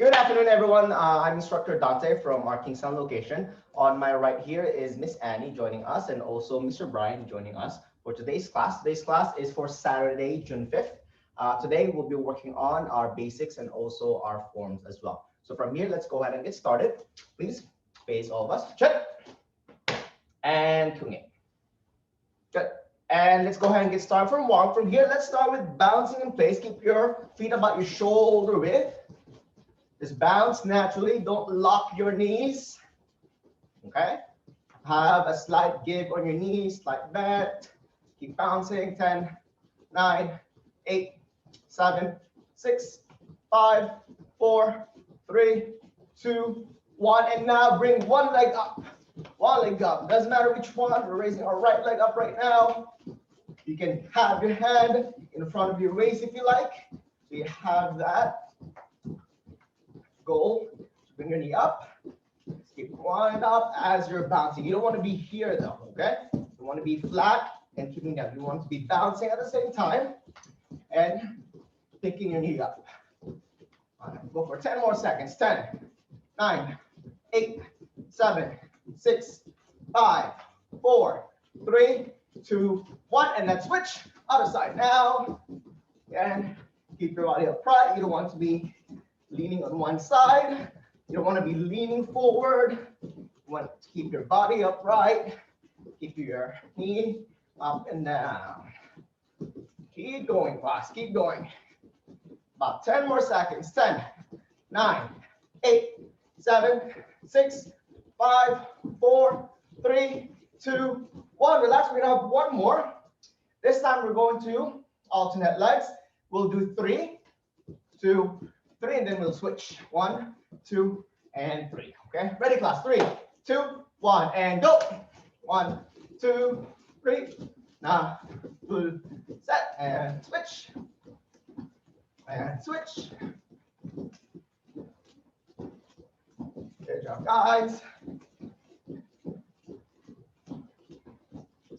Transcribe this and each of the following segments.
Good afternoon, everyone. I'm Instructor Dante from our Kingston location. On my right here is Miss Annie joining us and also Mr. Brian joining us for today's class. Today's class is for Saturday, June 5th. Today, we'll be working on our basics and also our forms as well. So from here, let's go ahead and get started. Please face all of us. Check. And tune in. Good. And let's go ahead and get started from one. From here, let's start with bouncing in place. Keep your feet about your shoulder width. Just bounce naturally. Don't lock your knees. Okay. Have a slight give on your knees like that. Keep bouncing. 10, 9, 8, 7, 6, 5, 4, 3, 2, 1. And now bring one leg up. One leg up. Doesn't matter which one. We're raising our right leg up right now. You can have your hand in front of your waist if you like. So you have that. Goal, bring your knee up. Keep going up as you're bouncing. You don't want to be here though, okay? You want to be flat and keeping down. You want to be bouncing at the same time and picking your knee up. All right, go for 10 more seconds. 10, 9, 8, 7, 6, 5, 4, 3, 2, 1. And let's switch. Other side now. And keep your body upright. You don't want to be leaning on one side. You don't want to be leaning forward. You want to keep your body upright. Keep your knee up and down. Keep going, class. Keep going. About 10 more seconds. 10, 9, 8, 7, 6, 5, 4, 3, 2, 1. Relax. We're going to have one more. This time we're going to alternate legs. We'll do 3, 2, 3, and then we'll switch. 1, 2, and 3. Okay, ready, class? 3, 2, 1, and go. 1, 2, 3. Now, set and switch. And switch. Good job, guys.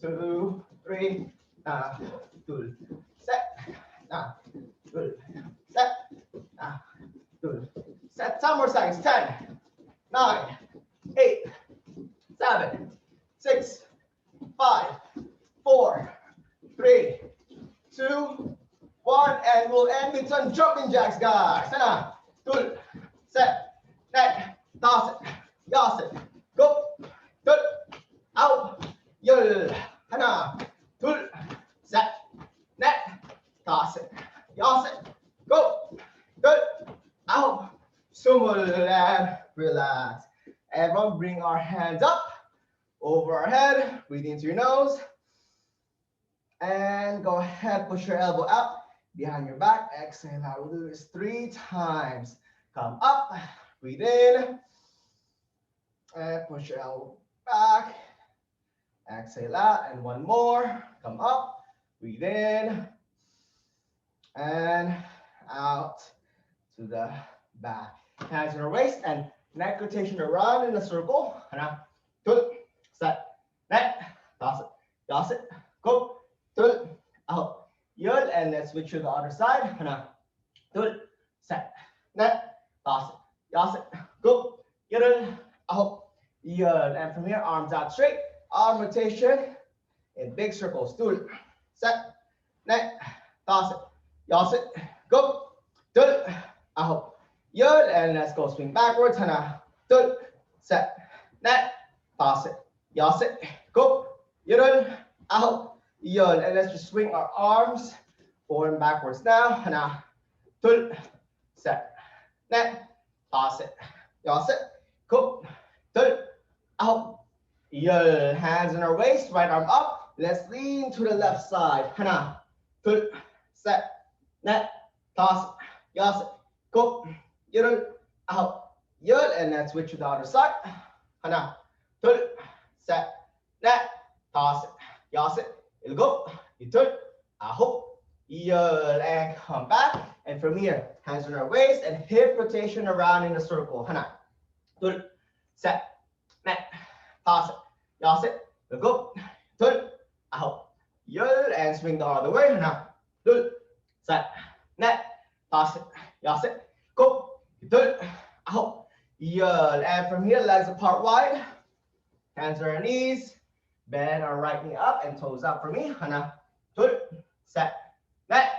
2, 3. Now, set. Now, set. Now, set. 10 more seconds. 10, 9, 8, 7, 6, 5, 4, 3, 2, 1. And we'll end with some jumping jacks, guys. Set, net, toss it, yas it, go, out, yul, set, net, toss it, yas it, go, out, sumul, and relax. Everyone bring our hands up over our head. Breathe into your nose. And go ahead, push your elbow out behind your back. Exhale out. We'll do this 3 times. Come up, breathe in. And push your elbow back. Exhale out. And one more. Come up, breathe in. And out to the back. Hands on your waist and neck rotation around in a circle. Set, net, toss it, toss it, go, out, yul, and let's switch to the other side. Set, net, toss it, toss it, go, yul, out, yul, and from here, arms out straight, arm rotation in big circles. Set, net, toss it, toss it, go, out, yul, and let's go swing backwards. Set, net, toss it, yas it, go, yul, out, yul, and let's just swing our arms forward and backwards now. Set, net, toss it, yas it, go, out, yul. Hands on our waist, right arm up. Let's lean to the left side. Set, net, toss it, yas it, go, yul, out, yul, and let's switch to the other side. Set, net, toss it, yas it, it'll go, out, yul, and come back. And from here, hands on our waist and hip rotation around in a circle. Set, net, toss it, yas it, it'll go, out, yul, and swing the other way. Set, net, toss it, yas it, go, Good. Out. Good. And from here, legs apart wide. Hands on our knees. Bend our right knee up and toes up for me. Hana. Good. Set. Net.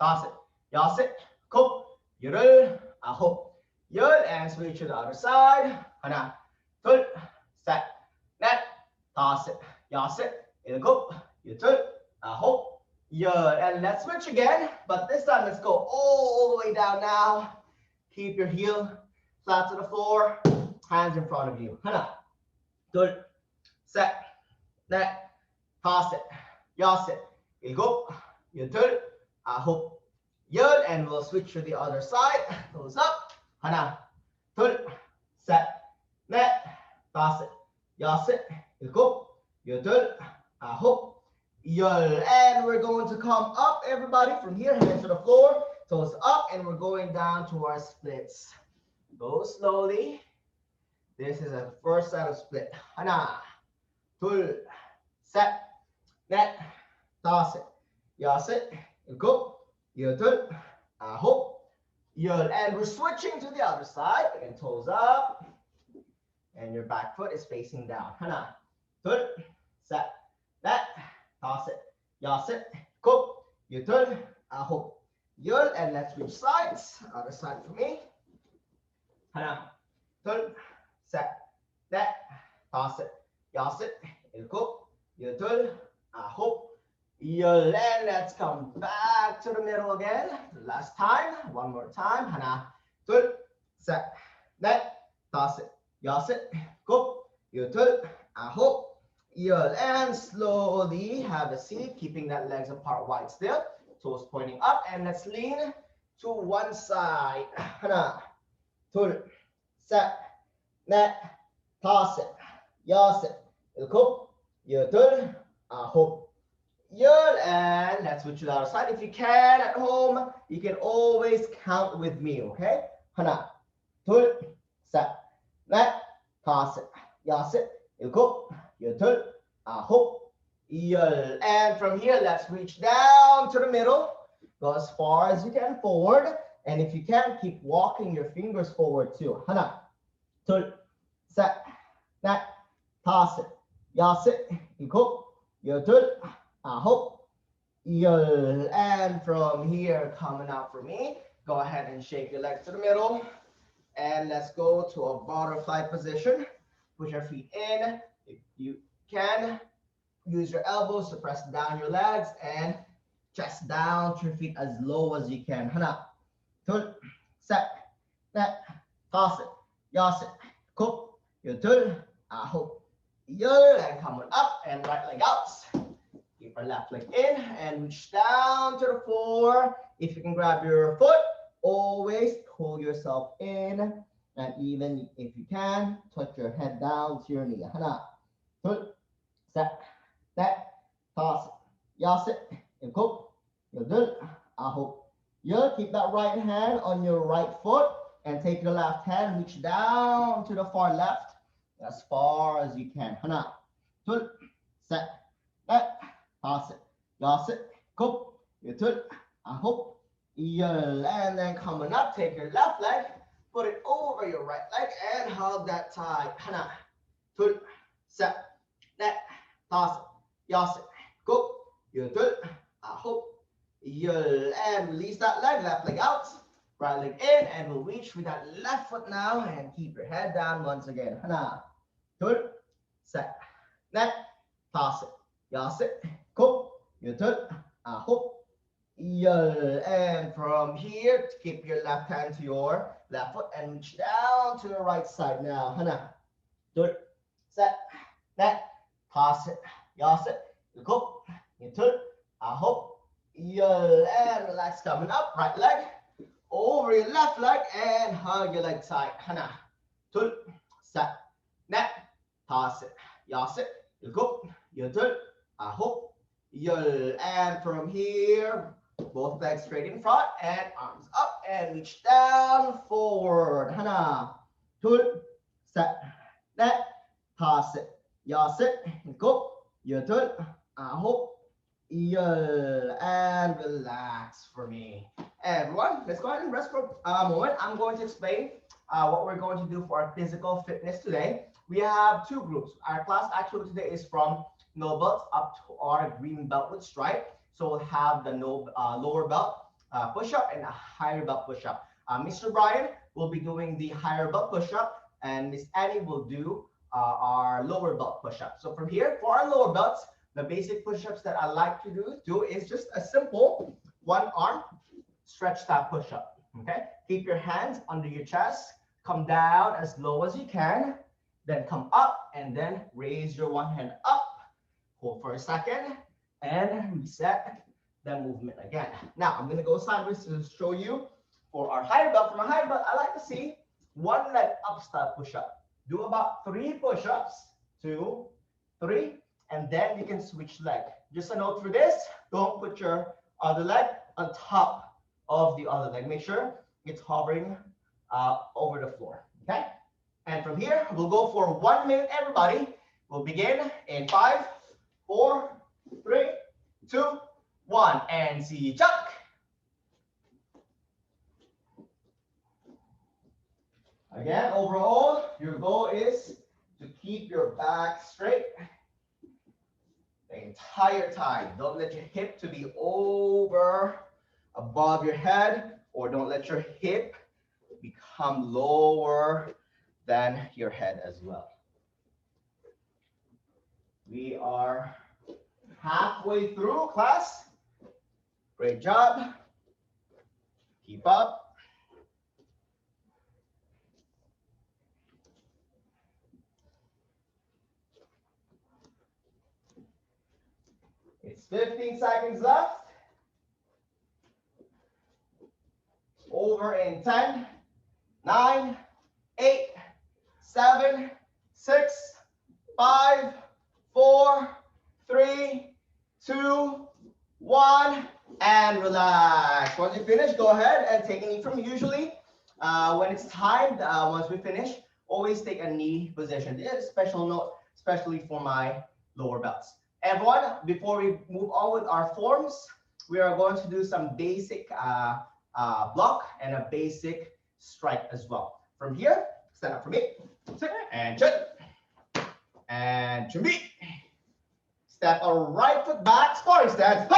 Toss it. Yas it. Cool. Good. Out. Good. And switch to the other side. Hana. Good. Set. Net. Toss it. Yas it. Cool. Good. Out. Good. And let's switch again. But this time, let's go all the way down now. Keep your heel flat to the floor, hands in front of you. Hana. Good. Set. Net. Toss it. Yas it. Ilgo. Good. Aho. Good. And we'll switch to the other side. Toes up. Hana. Good. Set. Net. Toss it. Yas it. Ilgo. Good. Aho. Good. And we're going to come up, everybody, from here, hands to the floor. Toes up, and we're going down to our splits. Go slowly. This is a first set of split. Hana. Tul. Set. Net. Toss it. Yas it. Go. Yotul. Aho. Yul. And we're switching to the other side. Again, toes up. And your back foot is facing down. Hana. Tul. Set. Net. Toss it. Yas it. Go. Yotul. Aho. Yul, and let's switch sides. Other side for me. Hana. Tul. Set. Net. Toss it. Yas it. Ilko. Yotul. Aho. Yul, and let's come back to the middle again. Last time. One more time. Hana. Tul. Set. Net. Toss it. Yas it. Go. Yotul. Aho. Yul, and slowly have a seat, keeping that legs apart wide still. Toes pointing up, and let's lean to one side. Hana. Tul. Set. Net. Toss it. Yas it. Ilko. Yotul. Aho. Yul, and let's switch to the other side. If you can at home, you can always count with me, okay? Hana. Tul. Set. Net. Toss it. Yas it. Ilko. Yotul. Aho. Yul. And from here, let's reach down to the middle. Go as far as you can forward. And if you can, keep walking your fingers forward too. Hana. Tul. Set. Net. Toss it. Yas it. Ilko. Yotul. Aho. Yul. And from here, coming out for me, go ahead and shake your legs to the middle. And let's go to a butterfly position. Push your feet in. If you can, use your elbows to press down your legs and chest down to your feet as low as you can. Hana. Tul. Set. Net. Toss it. Yas it. Cook. Yotul. Aho. Yul. And coming up and right leg out. Keep our left leg in and reach down to the floor. If you can grab your foot, always pull yourself in. And even if you can, touch your head down to your knee. Hana. Tul. Set. Net. Toss it. Yas it. Cook. Yotul. Aho. You'll keep that right hand on your right foot and take your left hand, reach down to the far left as far as you can. Hana. Tul. Set. Net. Toss it. Yas it. Cook. Yotul. Aho. Yul. And then coming up, take your left leg, put it over your right leg and hug that tight. Hana. Tul. Set. Net. Toss it. Yas it. Cook. Yotul. Aho. Yul. And release that leg, left leg out, right leg in, and we'll reach with that left foot now and keep your head down once again. Hana. Tul. Set. Net. Toss it. Yas it. Cook. Yotul. Aho. Yul. And from here, keep your left hand to your left foot and reach down to the right side now. Hana. Tul. Set. Net. Toss it. Yas it. Cook. Yotul. Aho. Yul. And relax, coming up. Right leg over your left leg and hug your leg tight. Hana. Tul. Set. Net. Toss it. Yas it. Cook. Yotul. Aho. Yul. And from here, both legs straight in front and arms up and reach down forward. Hana. Tul. Set. Net. Toss it. Yas it. Cook. Yotul. Aho. Yul. And relax for me. everyone, let's go ahead and rest for a moment. I'm going to explain what we're going to do for our physical fitness today. We have two groups. Our class actually today is from no belts up to our green belt with stripe. So we'll have the lower belt push-up and a higher belt push-up. Mr. Brian will be doing the higher belt push-up, and Miss Annie will do our lower belt push-up. So from here, for our lower belts, the basic push-ups that I like to do is just a simple one arm stretch that push-up. Okay, keep your hands under your chest, come down as low as you can, then come up and then raise your one hand up. Hold for a second and reset the movement again. Now I'm going to go sideways to show you for our higher belt. For my higher belt, I like to see one leg up style push-up. Do about 3 push-ups, 2, 3, and then you can switch leg. Just a note for this, don't put your other leg on top of the other leg. Make sure it's hovering over the floor, okay? And from here, we'll go for 1 minute, everybody. We'll begin in 5, 4, 3, 2, 1, and see jump. Again, overall, your goal is to keep your back straight the entire time. Don't let your hip to be above your head, or don't let your hip become lower than your head as well. We are halfway through, class. Great job. Keep up. It's 15 seconds left. Over in 10, 9, 8, 7, 6, 5, 4, 3, 2, 1, and relax. Once you finish, go ahead and take a knee from me. Usually, when it's timed, once we finish, always take a knee position. This is a special note, especially for my lower belts. Everyone, before we move on with our forms, we are going to do some basic block and a basic strike as well. From here, stand up for me, and check, and to me. Step our right foot back, sparring stance.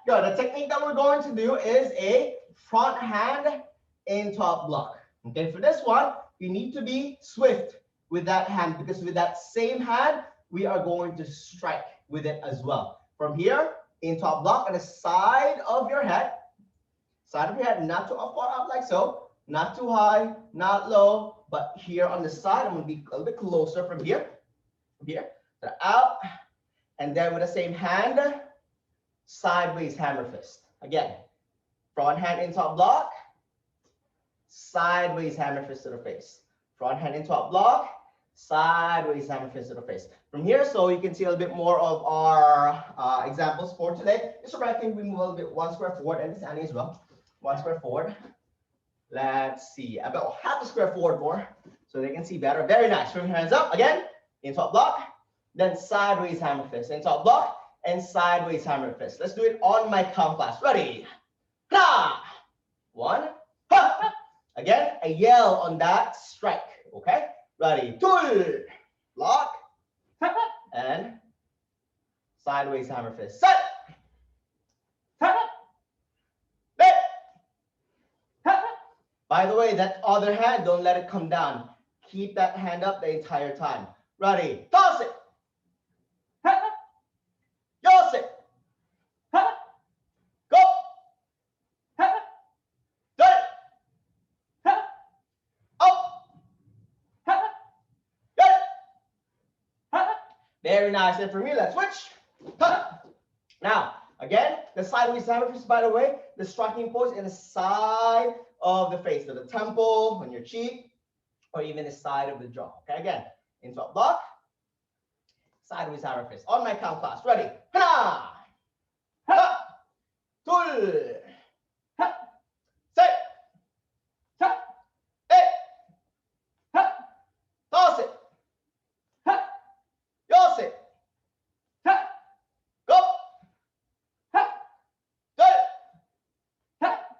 Good. The technique that we're going to do is a front hand in top block. Okay, for this one, you need to be swift with that hand, because with that same hand, we are going to strike with it as well. From here, in top block, on the side of your head, not too far up like so, not too high, not low, but here on the side, I'm going to be a little bit closer from here, out, and then with the same hand, sideways hammer fist. Again, front hand in top block, sideways hammer fist to the face. Front hand in top block, sideways hammer fist to the face. From here, so you can see a little bit more of our examples for today. Mr. Brian, can we move a little bit 1 square forward, and Miss Annie as well. 1 square forward. Let's see, about half a square forward more, so they can see better. Very nice. Bring your hands up again, in top block, then sideways hammer fist, in top block, and sideways hammer fist. Let's do it on my count, class. Ready? Ha! 1. Ha! Again, a yell on that strike. Okay? Ready? 2. Block. And sideways hammer fist. Set. By the way, that other hand, don't let it come down. Keep that hand up the entire time. Ready? Toss it. Toss it. Go. Do it. Up. Get it. Very nice. And for me, let's switch. Now, again, the sideways hammer fist, by the way, the striking pose in the side of the face, so the temple, on your cheek, or even the side of the jaw. Okay, again, into a block, sideways hammer fist. On my count, class. Ready? Ha! Ha! Two! Ha! Set! Ha! Eight! Ha! Toss it! Ha! Toss it! Ha! Go! Ha! Do it! Ha!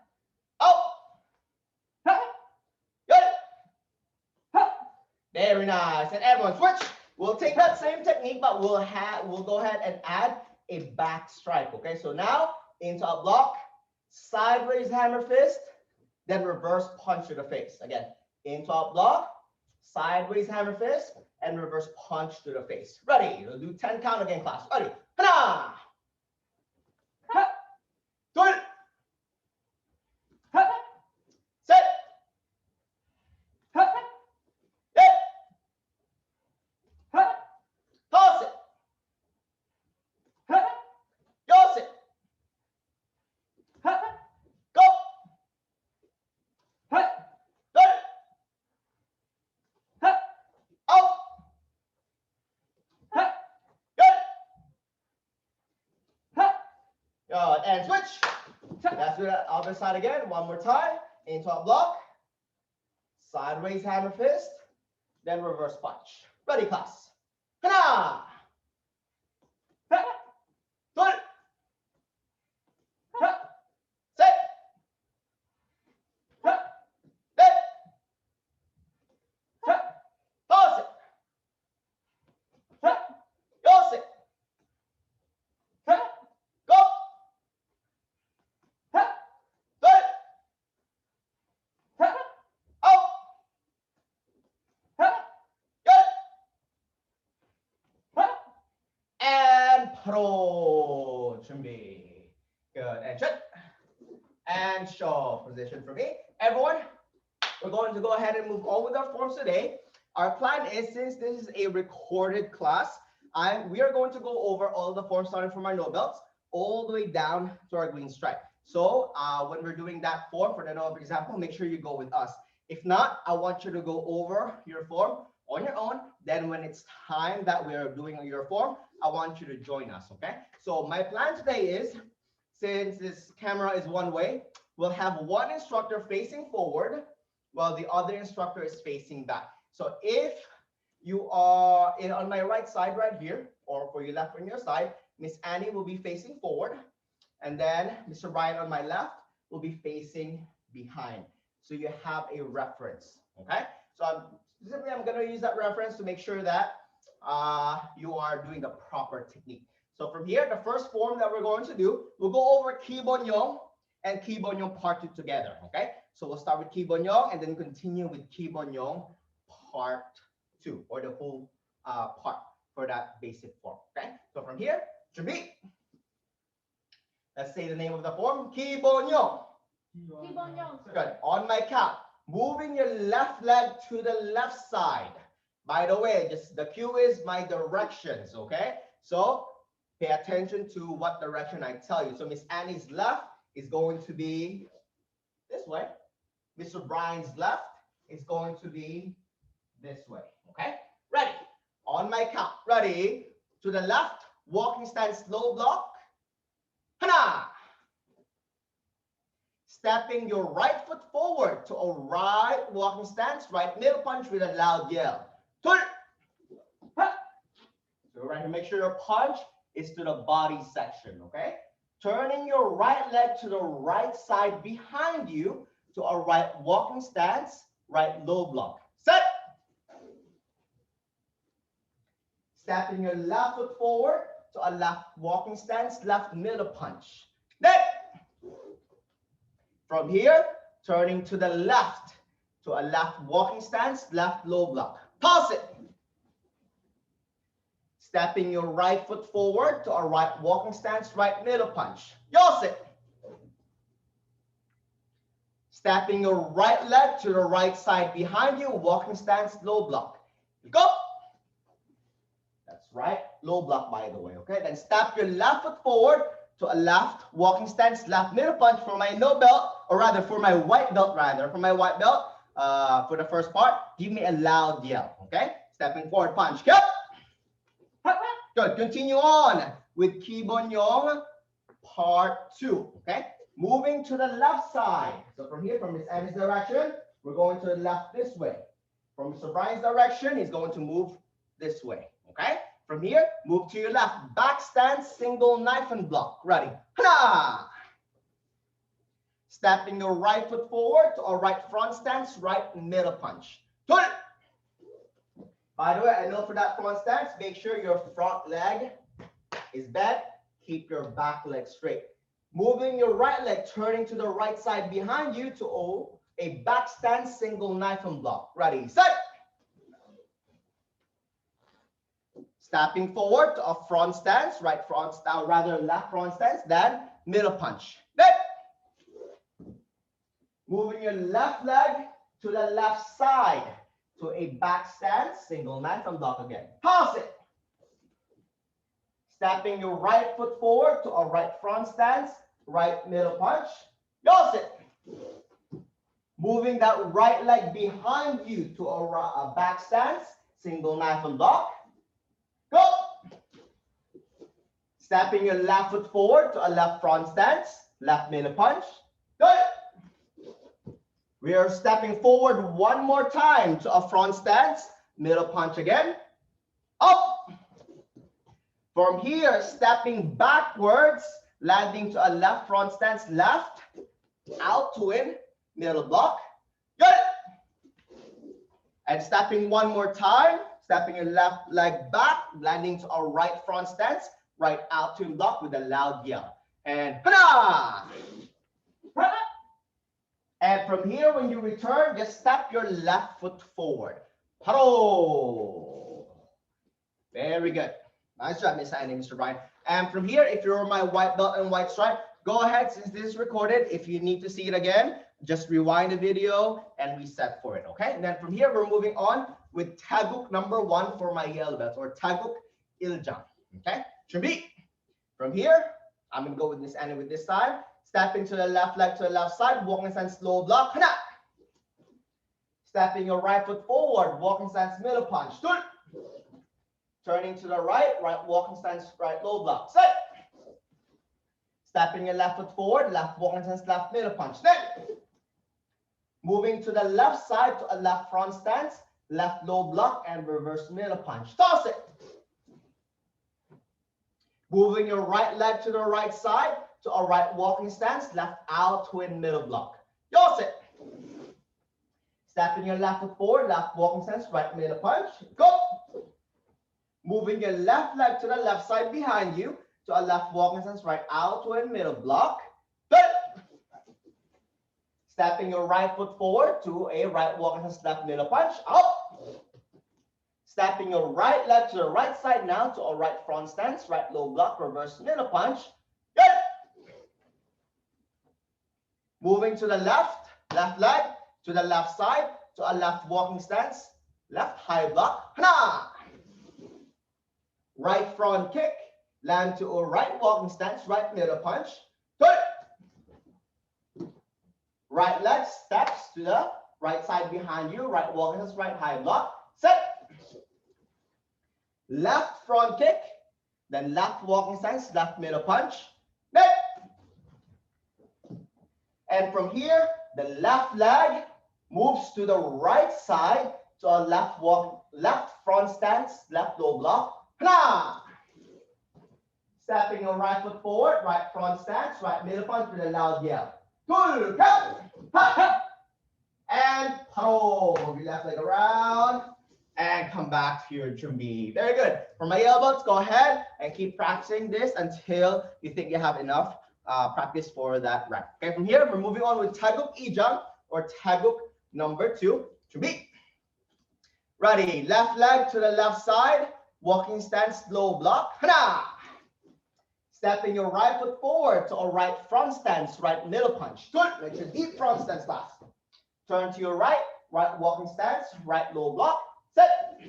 Very nice. And everyone switch. We'll take that same technique, but we'll go ahead and add a back strike. Okay, so now into a block, sideways hammer fist, then reverse punch to the face. Again, into a block, sideways hammer fist, and reverse punch to the face. Ready? We'll do 10 count again, class. Ready? Hana! Do it. Sit. Hit. Toss it. Yoss it. Go. Do it. Out. Good. Good. And switch. Let's do that other side again. One more time. Into a block. Sideways hammer fist. Then reverse punch. Ready, class. Hana! Do it. Sit. Hit. Toss it. Yoss it. Go. Do it. Out. Good. And pro. 준비. Good. And check. And show. Position for me. Everyone, we're going to go ahead and move on with our forms today. Our plan is, since this is a recorded class, we are going to go over all the forms starting from our no belts all the way down to our green stripe. So when we're doing that form for the no belt example, make sure you go with us. If not, I want you to go over your form on your own. Then when it's time that we are doing your form, I want you to join us, okay? So my plan today is, since this camera is one way, we'll have one instructor facing forward while the other instructor is facing back. So if you are on my right side right here, or for your left on your side, Miss Annie will be facing forward. And then Mr. Brian on my left will be facing behind. So you have a reference, okay? So I'm going to use that reference to make sure that you are doing the proper technique. So from here, the first form that we're going to do, we'll go over Kibonyong and Kibonyong part 2 together, okay? So we'll start with Kibonyong and then continue with Kibonyong part 2, or the full part for that basic form, okay? So from here, 준비. Let's say the name of the form, Kibonyong. Good. On my count, moving your left leg to the left side. By the way, just the cue is my directions, okay? So pay attention to what direction I tell you. So Miss Annie's left is going to be this way. Mr. Brian's left is going to be this way, okay? Ready? On my count. Ready? To the left, walking stance, slow block. Hana! Stepping your right foot forward to a right walking stance, right middle punch with a loud yell. Turn. So right here, make sure your punch is to the body section, okay? Turning your right leg to the right side behind you to a right walking stance, right low block. Set. Stepping your left foot forward to a left walking stance, left middle punch. Next. From here, turning to the left to a left walking stance, left low block. Toss it. Stepping your right foot forward to a right walking stance, right middle punch. Yoss it. Stepping your right leg to the right side behind you, walking stance, low block. Go. That's right, low block, by the way, okay? Then step your left foot forward to a left walking stance, left middle punch for my no belt, or rather for my white belt, for the first part, give me a loud yell, okay? Stepping forward, punch, go. Good, continue on with Kibonyong part 2, okay? Moving to the left side. So from here, from Miss Annie's direction, we're going to the left this way. From Mr. Brian's direction, he's going to move this way, okay? From here, move to your left. Back stance, single knife and block. Ready? Hana! Stepping your right foot forward to a right front stance, right middle punch. Turn it. By the way, I know for that front stance, make sure your front leg is bent. Keep your back leg straight. Moving your right leg, turning to the right side behind you to a back stance, single knife and block. Ready, set. Stepping forward to a front stance, right front stance, rather left front stance, then middle punch. Then moving your left leg to the left side to a back stance, single knife and block again. Toss it. Stepping your right foot forward to a right front stance, right middle punch. Toss it. Moving that right leg behind you to a back stance, single knife and block. Go. Stepping your left foot forward to a left front stance, left middle punch. Good. We are stepping forward one more time to a front stance, middle punch again. Up. From here, stepping backwards, landing to a left front stance, left, out twin, middle block. Good. And stepping one more time, stepping your left leg back, landing to a right front stance, right out twin block with a loud yell. And hana! And from here, when you return, just step your left foot forward. Paro. Very good. Nice job, Miss Annie, Mr. Brian. And from here, if you're my white belt and white stripe, go ahead, since this is recorded. If you need to see it again, just rewind the video and reset for it, okay? And then from here, we're moving on with Taguk number 1 for my yellow belt, or Taguk Iljang, okay? Chuẩn From here, I'm going to go with Miss Annie with this side. Stepping to the left leg to the left side, walking stance, slow block. Hana. Stepping your right foot forward, walking stance, middle punch. Turning to the right, right walking stance, right low block. Set. Stepping your left foot forward, left walking stance, left middle punch. Then moving to the left side to a left front stance, left low block, and reverse middle punch. Toss it. Moving your right leg to the right side to a right walking stance, left out twin middle block. Toss it. Stepping your left foot forward, left walking stance, right middle punch. Go. Moving your left leg to the left side behind you to a left walking stance, right out twin middle block. Good. Stepping your right foot forward to a right walking stance, left middle punch. Up. Stepping your right leg to the right side now to a right front stance, right low block, reverse middle punch. Good. Moving to the left leg to the left side to a left walking stance, left high block. Hana. Right front kick, land to a right walking stance, right middle punch. Good. Right leg steps to the right side behind you, right walking stance, right high block. Set. Left front kick, then left walking stance, left middle punch. Then. And from here, the left leg moves to the right side to a left front stance, left low block. Hana. Stepping your right foot forward, right front stance, right middle punch with a loud yell. And pull your left leg around and come back to your Jumbi. Very good. For my elbows, go ahead and keep practicing this until you think you have enough practice for that rep. Okay, from here, we're moving on with Taguk Iljang, or Taguk number 2, Jumbi. Ready, left leg to the left side, walking stance, low block. Hana. Stepping your right foot forward to a right front stance, right middle punch. Good. Make sure deep front stance last. Turn to your right, right walking stance, right low block. Set.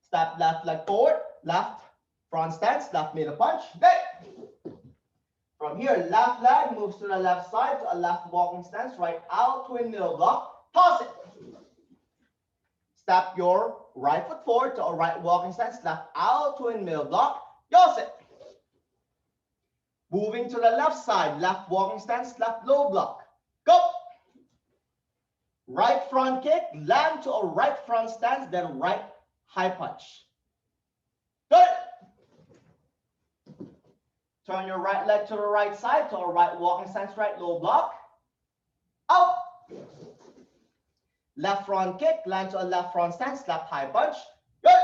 Step left leg forward, left front stance, left middle punch. Then. From here, left leg moves to the left side to a left walking stance, right out twin middle block. Toss it. Step your right foot forward to a right walking stance, left out twin middle block. Toss it. Moving to the left side, left walking stance, left low block. Go. Right front kick, land to a right front stance, then right high punch. Good. Turn your right leg to the right side to a right walking stance, right low block. Out. left front kick, land to a left front stance, left high punch. Good.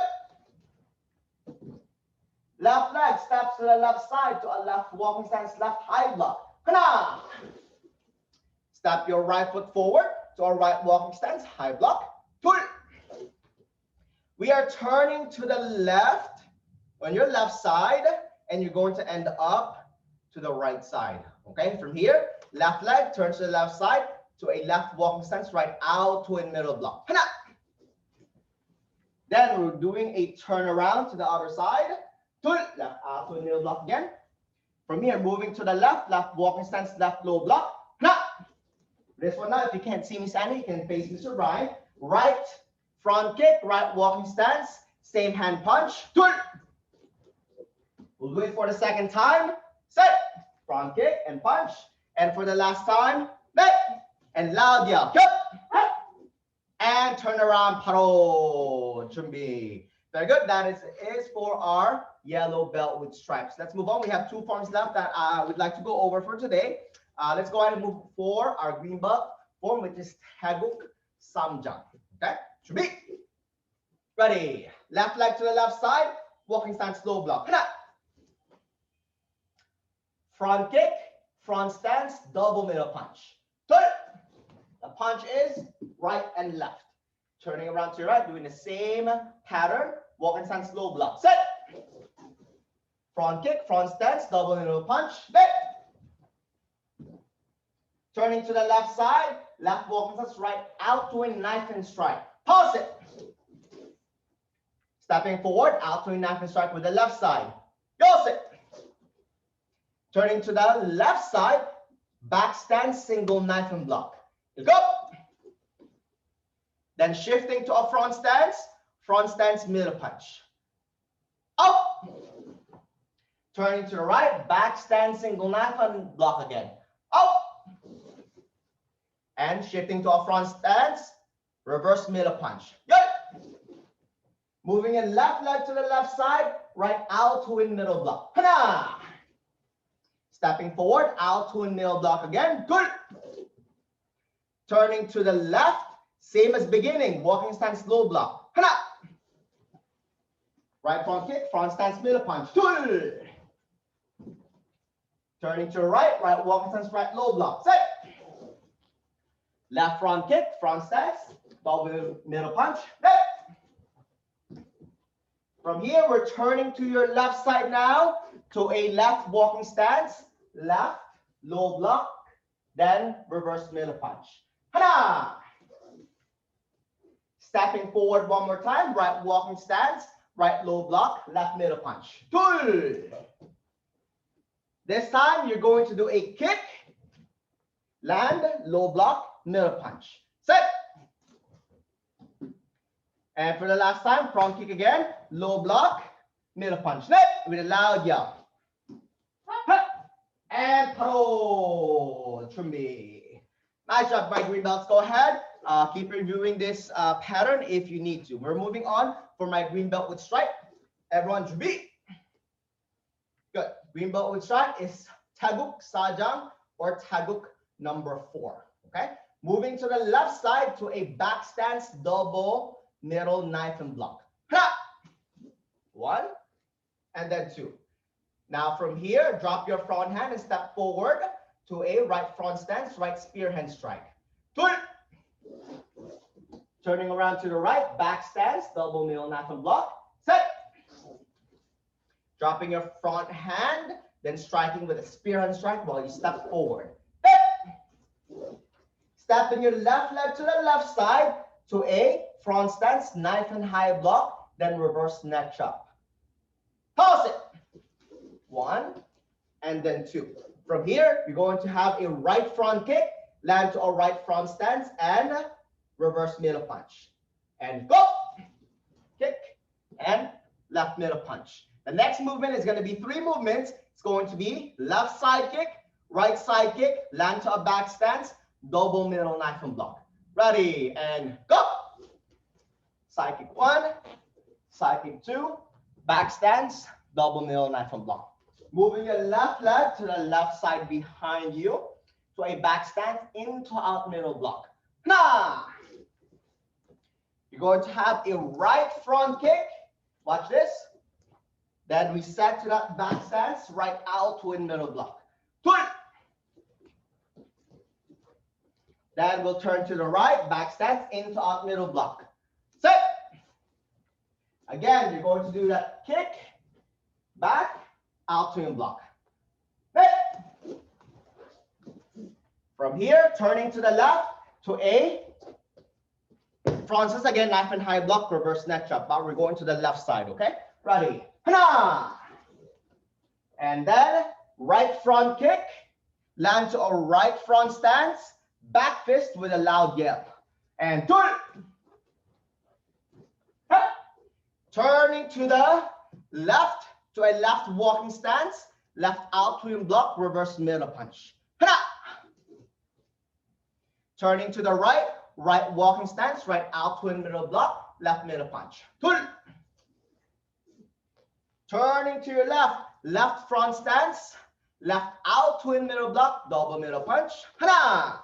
Left leg steps to the left side to a left walking stance, left high block. Hana. Step your right foot forward to a right walking stance, high block. Tul. We are turning to the left on your left side, and you're going to end up to the right side. Okay, from here, left leg turns to the left side to a left walking stance, right out to a middle block. Hana. Then we're doing a turnaround to the other side. Left out to a middle block again. From here, moving to the left, left walking stance, left low block. Hana. This one now, if you can't see me standing, you can face Mr. Brian. Right front kick, right walking stance, same hand punch. We'll do it for the second time. Set. Front kick and punch. And for the last time, back. And loud yell. And turn around, paro. Chumbi. Very good. That is for our yellow belt with stripes. Let's move on. We have 2 forms left that we'd like to go over for today. Let's go ahead and move for our green belt form, which is Taguk Samjang. Okay? Chumbi. Ready. Left leg to the left side. Walking stance, low block. Front kick, front stance, double middle punch. Turn. The punch is right and left. Turning around to your right, doing the same pattern. Walking stance, low block. Set. Front kick, front stance, double middle punch. Back. Turning to the left side, left walking stance, right out to a knife and strike. Pause it. Stepping forward, out to a knife and strike with the left side. Go it. Turning to the left side, back stance, single knife and block. Go. Then shifting to a front stance, middle punch. Up. Turning to the right, back stance, single knife and block again. Up. And shifting to a front stance, reverse middle punch. Good. Moving in left leg to the left side, right out to a middle block. Hana. Stepping forward, out to a middle block again. Good. Turning to the left, same as beginning. Walking stance, low block. Hana. Right front kick, front stance, middle punch. Good. Turning to the right, right walking stance, right low block. Set. Left front kick, front stance, double middle punch. Set. From here, we're turning to your left side now to a left walking stance, left, low block, then reverse middle punch. Hana! Stepping forward one more time, right walking stance, right low block, left middle punch. Good. This time, you're going to do a kick, land, low block, middle punch. Set. And for the last time, front kick again, low block, middle punch. Net with a loud yell. And paro. Chumbi. Nice job, my green belts. Go ahead. Keep reviewing this pattern if you need to. We're moving on for my green belt with stripe. Everyone, chumbi. Good. Green belt with stripe is Taguk Sajang or Taguk number 4. Okay. Moving to the left side to a back stance, double middle knife and block. 1 and then 2. Now from here, drop your front hand and step forward to a right front stance, right spear hand strike. 2. Turning around to the right, back stance, double middle knife and block. Set. Dropping your front hand, then striking with a spear hand strike while you step forward. Stepping your left leg to the left side to a front stance, knife and high block, then reverse neck chop. Pause it. 1 and then 2. From here, you're going to have a right front kick, land to a right front stance, and reverse middle punch. And go. Kick and left middle punch. The next movement is going to be 3 movements. It's going to be left side kick, right side kick, land to a back stance, double middle knife and block. Ready and go. Side kick 1, side kick 2, back stance, double middle knife and block. Moving your left leg to the left side behind you to a back stance into out middle block. Nah. You're going to have a right front kick. Watch this. Then we set to that back stance, right out twin middle block. Twin. Then we'll turn to the right, back stance into out middle block. Set. Again, you're going to do that kick, back, out twin block. Set. From here, turning to the left to a Francis again, knife and high block, reverse neck chop. But we're going to the left side, okay? Ready. Hana! And then right front kick, land to a right front stance, back fist with a loud yell. And turn. Turning to the left to a left walking stance, left out twin block, reverse middle punch. Hana! Turning to the right, right walking stance, right out twin middle block, left middle punch. Turn. Turning to your left, left front stance, left out twin middle block, double middle punch. Hana!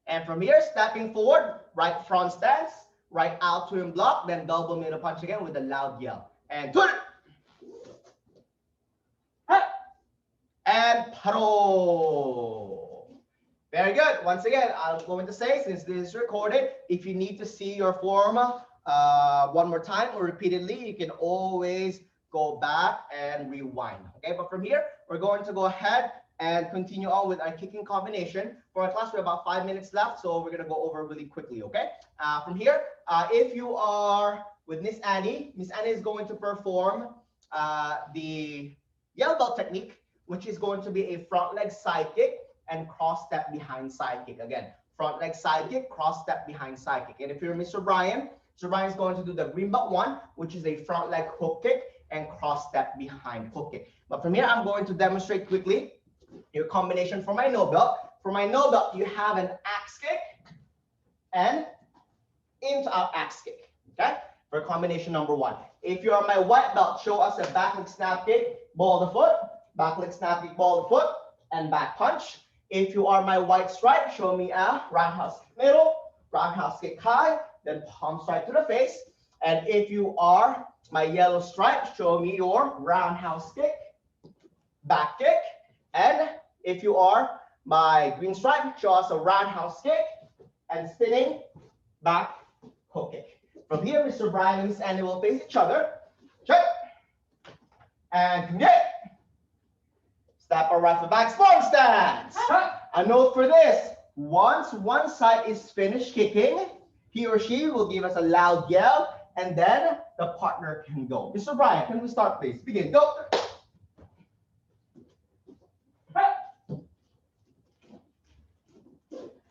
And from here, stepping forward, right front stance, right out twin block, then double middle punch again with a loud yell. And turn. And paro. Very good. Once again, I'm going to say, since this is recorded, if you need to see your form one more time or repeatedly, you can always go back and rewind. Okay, but from here, we're going to go ahead and continue on with our kicking combination. For our class, we have about 5 minutes left, so we're going to go over really quickly. Okay, from here, if you are with Miss Annie is going to perform the yellow belt technique, which is going to be a front leg side kick and cross step behind side kick. Again, front leg side kick, cross step behind side kick. And if you're Mr. Brian is going to do the green belt one, which is a front leg hook kick and cross step behind hook kick. But from here, I'm going to demonstrate quickly your combination for my no belt. For my no belt, you have an axe kick and into out axe kick. Okay, for combination number one. If you're on my white belt, show us a back leg snap kick, ball the foot, back leg snap kick, ball the foot, and back punch. If you are my white stripe, show me a roundhouse kick middle, roundhouse kick high, then palm strike to the face. And if you are my yellow stripe, show me your roundhouse kick, back kick. And if you are my green stripe, show us a roundhouse kick and spinning back hook kick. From here, Mr. Brian and Miss Annie will face each other. Check. And get. Step our right foot back, sparring stance. A note for this, once one side is finished kicking, he or she will give us a loud yell, and then the partner can go. Mr. Brian, can we start, please? Begin, go.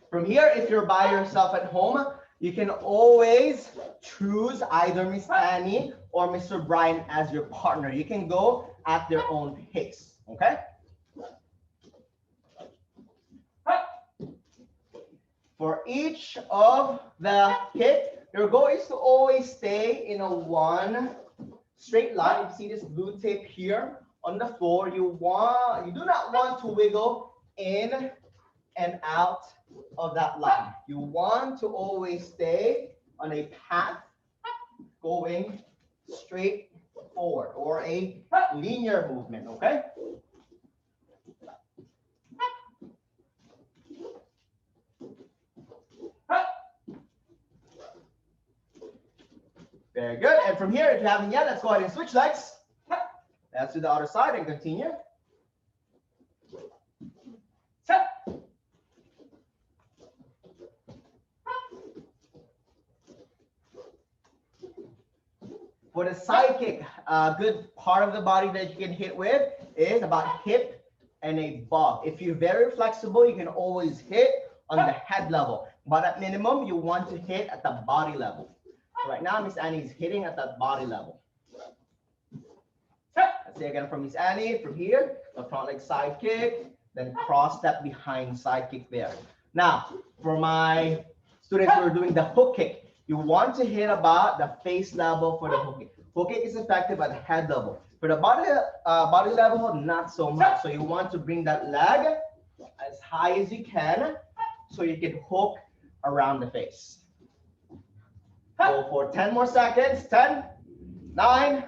From here, if you're by yourself at home, you can always choose either Miss Annie or Mr. Brian as your partner. You can go at their own pace, okay? For each of the kick, your goal is to always stay in a one straight line. You see this blue tape here on the floor. You do not want to wiggle in and out of that line. You want to always stay on a path going straight forward or a linear movement, okay? Very good. And from here, if you haven't yet, let's go ahead and switch legs. Let's do the other side and continue. For the side kick, a good part of the body that you can hit with is about hip and a bob. If you're very flexible, you can always hit on the head level. But at minimum, you want to hit at the body level. Right now, Miss Annie is hitting at that body level. Let's say again from Miss Annie, from here, the front leg side kick, then cross step behind side kick there. Now, for my students who are doing the hook kick, you want to hit about the face level for the hook kick. Hook kick is effective at the head level. For the body level, not so much. So you want to bring that leg as high as you can so you can hook around the face. Go for 10 more seconds. 10, 9,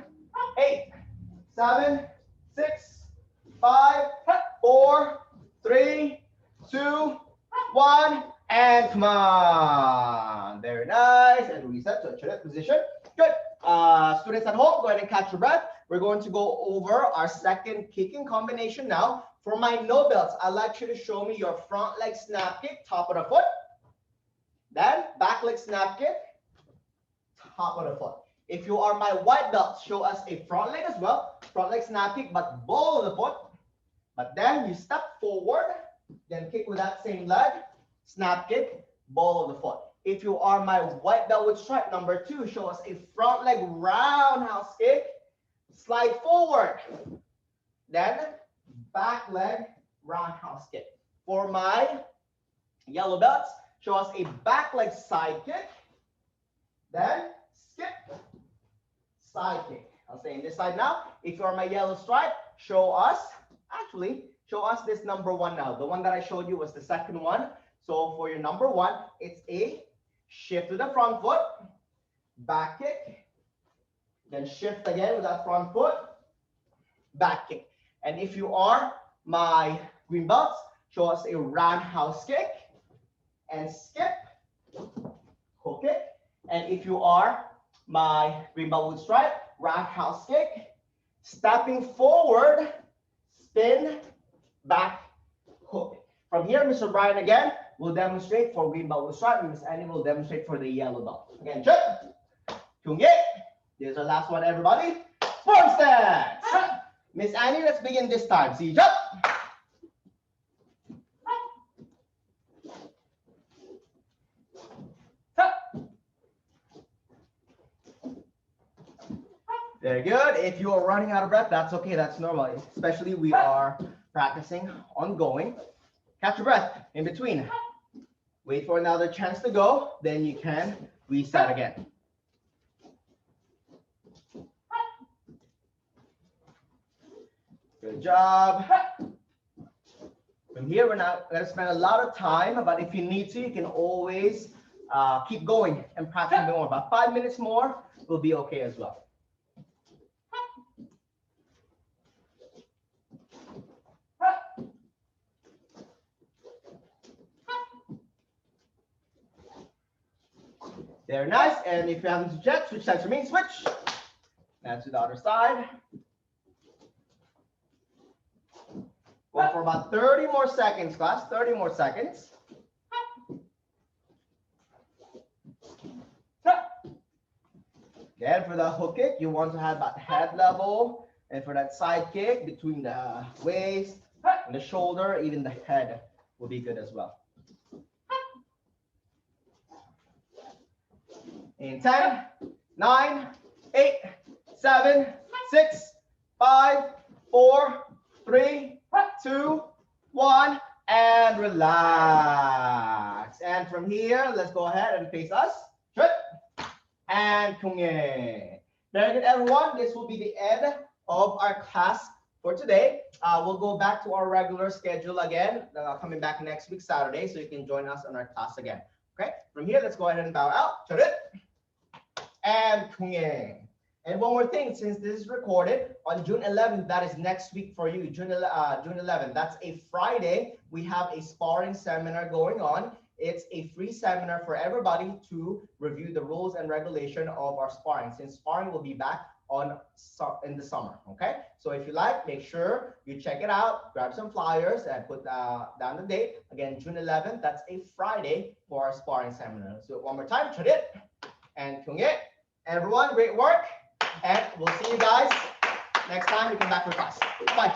8, 7, 6, 5, 4, 3, 2, 1, and come on. Very nice. And reset to a chair position. Good. Students at home, go ahead and catch your breath. We're going to go over our second kicking combination now. For my no belts, I'd like you to show me your front leg snap kick, top of the foot. Then back leg snap kick, top of the foot. If you are my white belt, show us a front leg as well. Front leg snap kick, but ball of the foot. But then you step forward, then kick with that same leg, snap kick, ball of the foot. If you are my white belt with stripe number 2, show us a front leg roundhouse kick, slide forward, then back leg roundhouse kick. For my yellow belts, show us a back leg side kick, then skip, side kick. I'll say in this side now. If you are my yellow stripe, show us this number 1 now. The one that I showed you was the second one. So for your number 1, it's a shift to the front foot, back kick, then shift again with that front foot, back kick. And if you are my green belts, show us a roundhouse kick and skip, hook kick. And if you are my green belt with stripe, roundhouse kick, stepping forward, spin, back, hook. From here, Mr. Brian again will demonstrate for green belt with stripe, and Miss Annie will demonstrate for the yellow belt. Again, chut, kyungye. Here's our last one, everybody. Form stance. Miss Annie, let's begin this time. See, jump. Very good. If you are running out of breath, that's okay. That's normal. Especially we are practicing ongoing. Catch your breath in between. Wait for another chance to go. Then you can reset again. Good job. From here, we're not going to spend a lot of time, but if you need to, you can always keep going and practice more. About 5 minutes more will be okay as well. Very nice. And if you're having to check, switch sides for me, switch. That's to the other side. Go for about 30 more seconds, class. 30 more seconds. Then for the hook kick, you want to have about head level. And for that side kick, between the waist and the shoulder, even the head will be good as well. In 10, 9, 8, 7, 6, 5, 4, 3, 2, 1, and relax. And from here, let's go ahead and face us. Straight. And kyungye. Very good, everyone. This will be the end of our class for today. We'll go back to our regular schedule again, coming back next week, Saturday, so you can join us on our class again. Okay, from here, let's go ahead and bow out. And kyungye. And one more thing, since this is recorded on June 11th, that is next week for you, June 11th. That's a Friday. We have a sparring seminar going on. It's a free seminar for everybody to review the rules and regulation of our sparring, since sparring will be back in the summer. Okay, so if you like, make sure you check it out, grab some flyers and put down the date. Again, June 11th, that's a Friday for our sparring seminar. So one more time, charit and kyungye. Everyone, great work. And we'll see you guys next time we come back for class. Bye.